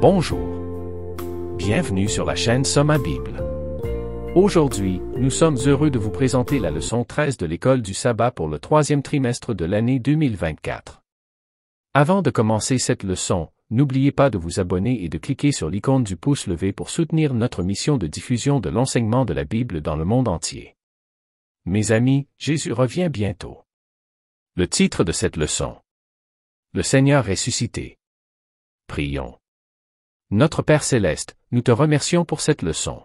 Bonjour. Bienvenue sur la chaîne Soma Bible. Aujourd'hui, nous sommes heureux de vous présenter la leçon 13 de l'école du sabbat pour le troisième trimestre de l'année 2024. Avant de commencer cette leçon, n'oubliez pas de vous abonner et de cliquer sur l'icône du pouce levé pour soutenir notre mission de diffusion de l'enseignement de la Bible dans le monde entier. Mes amis, Jésus revient bientôt. Le titre de cette leçon. Le Seigneur ressuscité. Prions. Notre Père céleste, nous te remercions pour cette leçon.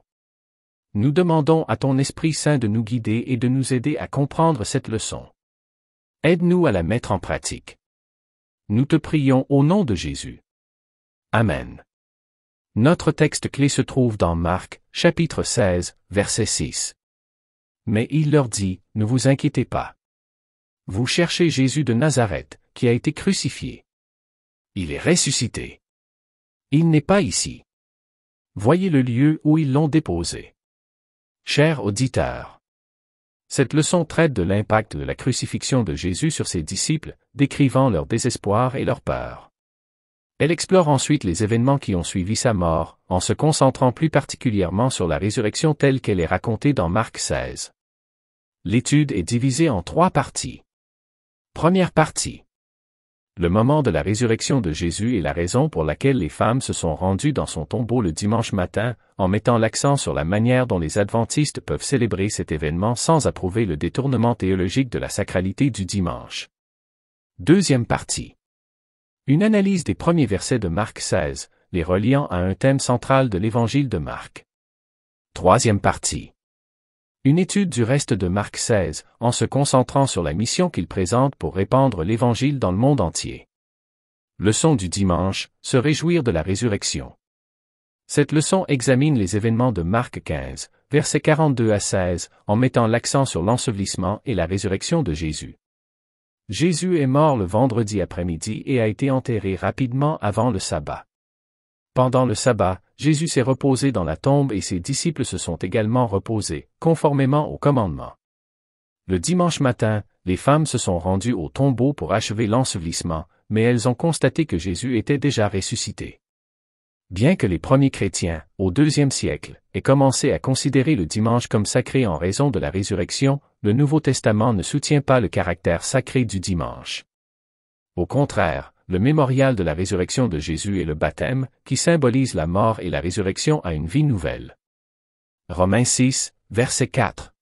Nous demandons à ton Esprit Saint de nous guider et de nous aider à comprendre cette leçon. Aide-nous à la mettre en pratique. Nous te prions au nom de Jésus. Amen. Notre texte clé se trouve dans Marc, chapitre 16, verset 6. Mais il leur dit, ne vous inquiétez pas. Vous cherchez Jésus de Nazareth, qui a été crucifié. Il est ressuscité. Il n'est pas ici. Voyez le lieu où ils l'ont déposé. Chers auditeurs, cette leçon traite de l'impact de la crucifixion de Jésus sur ses disciples, décrivant leur désespoir et leur peur. Elle explore ensuite les événements qui ont suivi sa mort, en se concentrant plus particulièrement sur la résurrection telle qu'elle est racontée dans Marc 16. L'étude est divisée en 3 parties. Première partie. Le moment de la résurrection de Jésus est la raison pour laquelle les femmes se sont rendues dans son tombeau le dimanche matin, en mettant l'accent sur la manière dont les adventistes peuvent célébrer cet événement sans approuver le détournement théologique de la sacralité du dimanche. Deuxième partie. Une analyse des premiers versets de Marc 16, les reliant à un thème central de l'évangile de Marc. Troisième partie. Une étude du reste de Marc 16, en se concentrant sur la mission qu'il présente pour répandre l'Évangile dans le monde entier. Leçon du dimanche, se réjouir de la résurrection. Cette leçon examine les événements de Marc 15, versets 42 à 16, en mettant l'accent sur l'ensevelissement et la résurrection de Jésus. Jésus est mort le vendredi après-midi et a été enterré rapidement avant le sabbat. Pendant le sabbat, Jésus s'est reposé dans la tombe et ses disciples se sont également reposés, conformément au commandement. Le dimanche matin, les femmes se sont rendues au tombeau pour achever l'ensevelissement, mais elles ont constaté que Jésus était déjà ressuscité. Bien que les premiers chrétiens, au IIe siècle, aient commencé à considérer le dimanche comme sacré en raison de la résurrection, le Nouveau Testament ne soutient pas le caractère sacré du dimanche. Au contraire, le mémorial de la résurrection de Jésus est le baptême, qui symbolise la mort et la résurrection à une vie nouvelle. Romains 6, verset 4.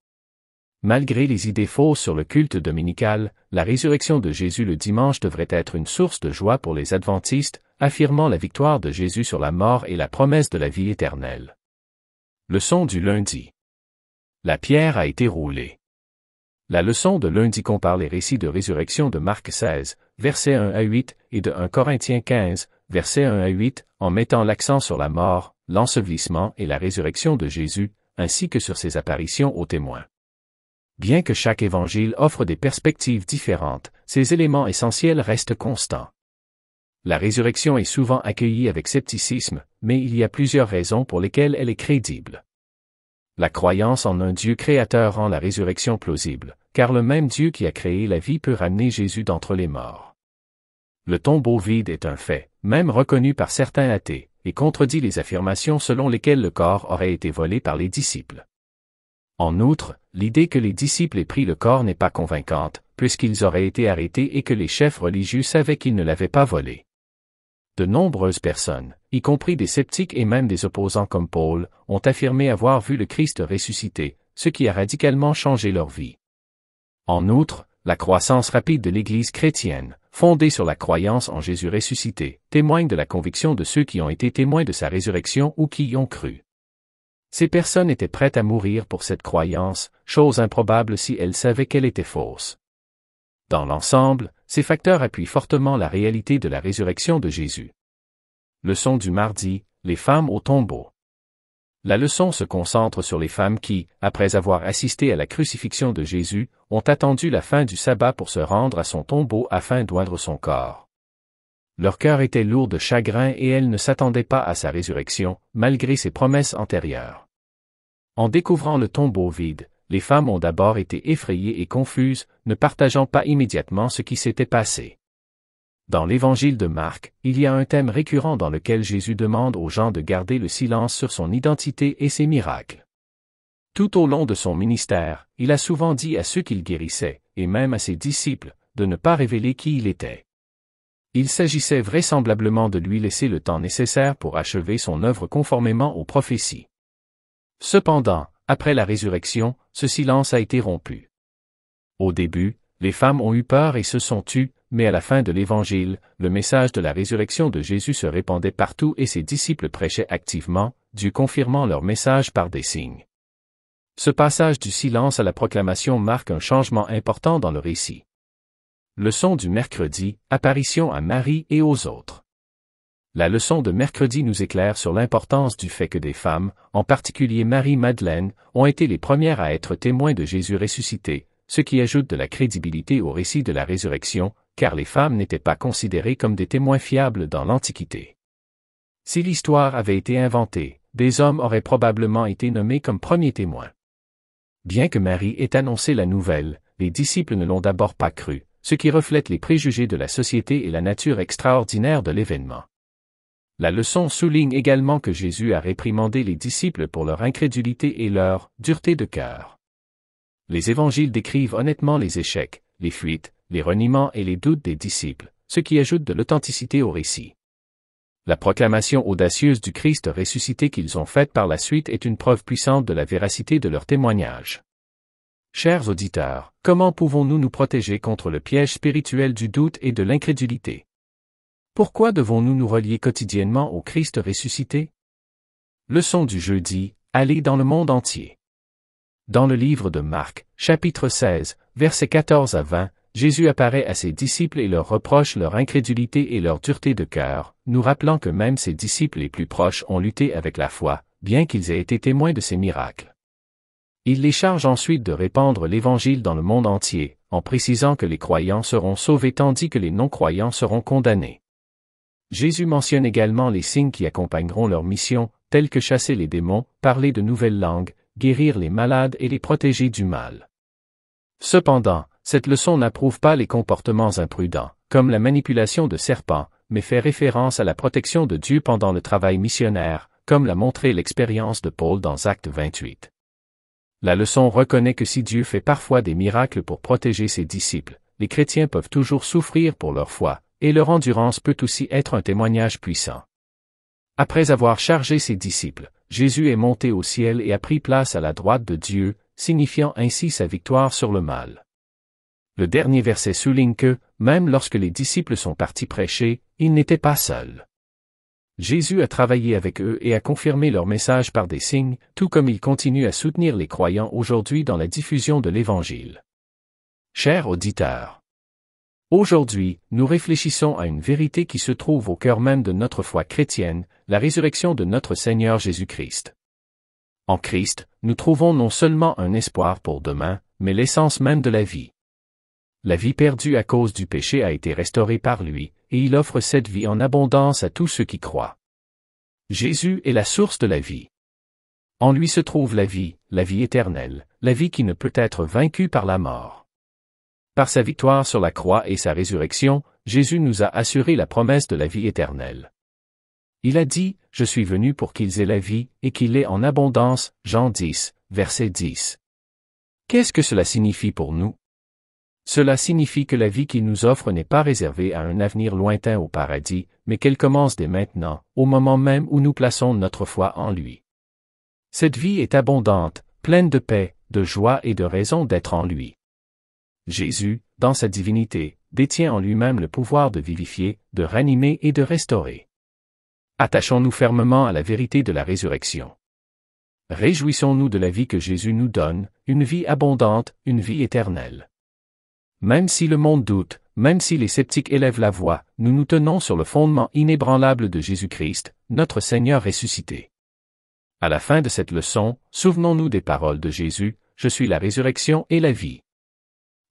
Malgré les idées fausses sur le culte dominical, la résurrection de Jésus le dimanche devrait être une source de joie pour les adventistes, affirmant la victoire de Jésus sur la mort et la promesse de la vie éternelle. Leçon du lundi. La pierre a été roulée. La leçon de lundi compare les récits de résurrection de Marc 16, versets 1 à 8, et de 1 Corinthiens 15, versets 1 à 8, en mettant l'accent sur la mort, l'ensevelissement et la résurrection de Jésus, ainsi que sur ses apparitions aux témoins. Bien que chaque évangile offre des perspectives différentes, ces éléments essentiels restent constants. La résurrection est souvent accueillie avec scepticisme, mais il y a plusieurs raisons pour lesquelles elle est crédible. La croyance en un Dieu créateur rend la résurrection plausible, car le même Dieu qui a créé la vie peut ramener Jésus d'entre les morts. Le tombeau vide est un fait, même reconnu par certains athées, et contredit les affirmations selon lesquelles le corps aurait été volé par les disciples. En outre, l'idée que les disciples aient pris le corps n'est pas convaincante, puisqu'ils auraient été arrêtés et que les chefs religieux savaient qu'ils ne l'avaient pas volé. De nombreuses personnes, y compris des sceptiques et même des opposants comme Paul, ont affirmé avoir vu le Christ ressuscité, ce qui a radicalement changé leur vie. En outre, la croissance rapide de l'Église chrétienne, fondée sur la croyance en Jésus ressuscité, témoigne de la conviction de ceux qui ont été témoins de sa résurrection ou qui y ont cru. Ces personnes étaient prêtes à mourir pour cette croyance, chose improbable si elles savaient qu'elle était fausse. Dans l'ensemble, ces facteurs appuient fortement la réalité de la résurrection de Jésus. Leçon du mardi, les femmes au tombeau. La leçon se concentre sur les femmes qui, après avoir assisté à la crucifixion de Jésus, ont attendu la fin du sabbat pour se rendre à son tombeau afin d'oindre son corps. Leur cœur était lourd de chagrin et elles ne s'attendaient pas à sa résurrection, malgré ses promesses antérieures. En découvrant le tombeau vide, les femmes ont d'abord été effrayées et confuses, ne partageant pas immédiatement ce qui s'était passé. Dans l'évangile de Marc, il y a un thème récurrent dans lequel Jésus demande aux gens de garder le silence sur son identité et ses miracles. Tout au long de son ministère, il a souvent dit à ceux qu'il guérissait, et même à ses disciples, de ne pas révéler qui il était. Il s'agissait vraisemblablement de lui laisser le temps nécessaire pour achever son œuvre conformément aux prophéties. Cependant, après la résurrection, ce silence a été rompu. Au début, les femmes ont eu peur et se sont tues, mais à la fin de l'Évangile, le message de la résurrection de Jésus se répandait partout et ses disciples prêchaient activement, Dieu confirmant leur message par des signes. Ce passage du silence à la proclamation marque un changement important dans le récit. Leçon du mercredi, apparition à Marie et aux autres. La leçon de mercredi nous éclaire sur l'importance du fait que des femmes, en particulier Marie-Madeleine, ont été les premières à être témoins de Jésus ressuscité, ce qui ajoute de la crédibilité au récit de la résurrection, car les femmes n'étaient pas considérées comme des témoins fiables dans l'Antiquité. Si l'histoire avait été inventée, des hommes auraient probablement été nommés comme premiers témoins. Bien que Marie ait annoncé la nouvelle, les disciples ne l'ont d'abord pas cru, ce qui reflète les préjugés de la société et la nature extraordinaire de l'événement. La leçon souligne également que Jésus a réprimandé les disciples pour leur incrédulité et leur dureté de cœur. Les évangiles décrivent honnêtement les échecs, les fuites, les reniements et les doutes des disciples, ce qui ajoute de l'authenticité au récit. La proclamation audacieuse du Christ ressuscité qu'ils ont faite par la suite est une preuve puissante de la véracité de leur témoignage. Chers auditeurs, comment pouvons-nous nous protéger contre le piège spirituel du doute et de l'incrédulité? Pourquoi devons-nous nous relier quotidiennement au Christ ressuscité? Leçon du jeudi, allez dans le monde entier. Dans le livre de Marc, chapitre 16, versets 14 à 20, Jésus apparaît à ses disciples et leur reproche leur incrédulité et leur dureté de cœur, nous rappelant que même ses disciples les plus proches ont lutté avec la foi, bien qu'ils aient été témoins de ses miracles. Il les charge ensuite de répandre l'Évangile dans le monde entier, en précisant que les croyants seront sauvés tandis que les non-croyants seront condamnés. Jésus mentionne également les signes qui accompagneront leur mission, tels que chasser les démons, parler de nouvelles langues, guérir les malades et les protéger du mal. Cependant, cette leçon n'approuve pas les comportements imprudents, comme la manipulation de serpents, mais fait référence à la protection de Dieu pendant le travail missionnaire, comme l'a montré l'expérience de Paul dans Actes 28. La leçon reconnaît que si Dieu fait parfois des miracles pour protéger ses disciples, les chrétiens peuvent toujours souffrir pour leur foi, et leur endurance peut aussi être un témoignage puissant. Après avoir chargé ses disciples, Jésus est monté au ciel et a pris place à la droite de Dieu, signifiant ainsi sa victoire sur le mal. Le dernier verset souligne que, même lorsque les disciples sont partis prêcher, ils n'étaient pas seuls. Jésus a travaillé avec eux et a confirmé leur message par des signes, tout comme il continue à soutenir les croyants aujourd'hui dans la diffusion de l'Évangile. Chers auditeurs, aujourd'hui, nous réfléchissons à une vérité qui se trouve au cœur même de notre foi chrétienne, la résurrection de notre Seigneur Jésus-Christ. En Christ, nous trouvons non seulement un espoir pour demain, mais l'essence même de la vie. La vie perdue à cause du péché a été restaurée par lui, et il offre cette vie en abondance à tous ceux qui croient. Jésus est la source de la vie. En lui se trouve la vie éternelle, la vie qui ne peut être vaincue par la mort. Par sa victoire sur la croix et sa résurrection, Jésus nous a assuré la promesse de la vie éternelle. Il a dit, « Je suis venu pour qu'ils aient la vie, et qu'ils l'aient en abondance » Jean 10, verset 10. Qu'est-ce que cela signifie pour nous? Cela signifie que la vie qu'il nous offre n'est pas réservée à un avenir lointain au paradis, mais qu'elle commence dès maintenant, au moment même où nous plaçons notre foi en lui. Cette vie est abondante, pleine de paix, de joie et de raison d'être en lui. Jésus, dans sa divinité, détient en lui-même le pouvoir de vivifier, de ranimer et de restaurer. Attachons-nous fermement à la vérité de la résurrection. Réjouissons-nous de la vie que Jésus nous donne, une vie abondante, une vie éternelle. Même si le monde doute, même si les sceptiques élèvent la voix, nous nous tenons sur le fondement inébranlable de Jésus-Christ, notre Seigneur ressuscité. À la fin de cette leçon, souvenons-nous des paroles de Jésus, « Je suis la résurrection et la vie.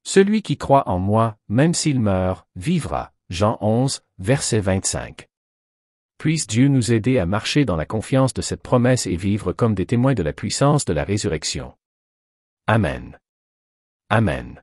Celui qui croit en moi, même s'il meurt, vivra. » Jean 11, verset 25. Puisse Dieu nous aider à marcher dans la confiance de cette promesse et vivre comme des témoins de la puissance de la résurrection. Amen. Amen.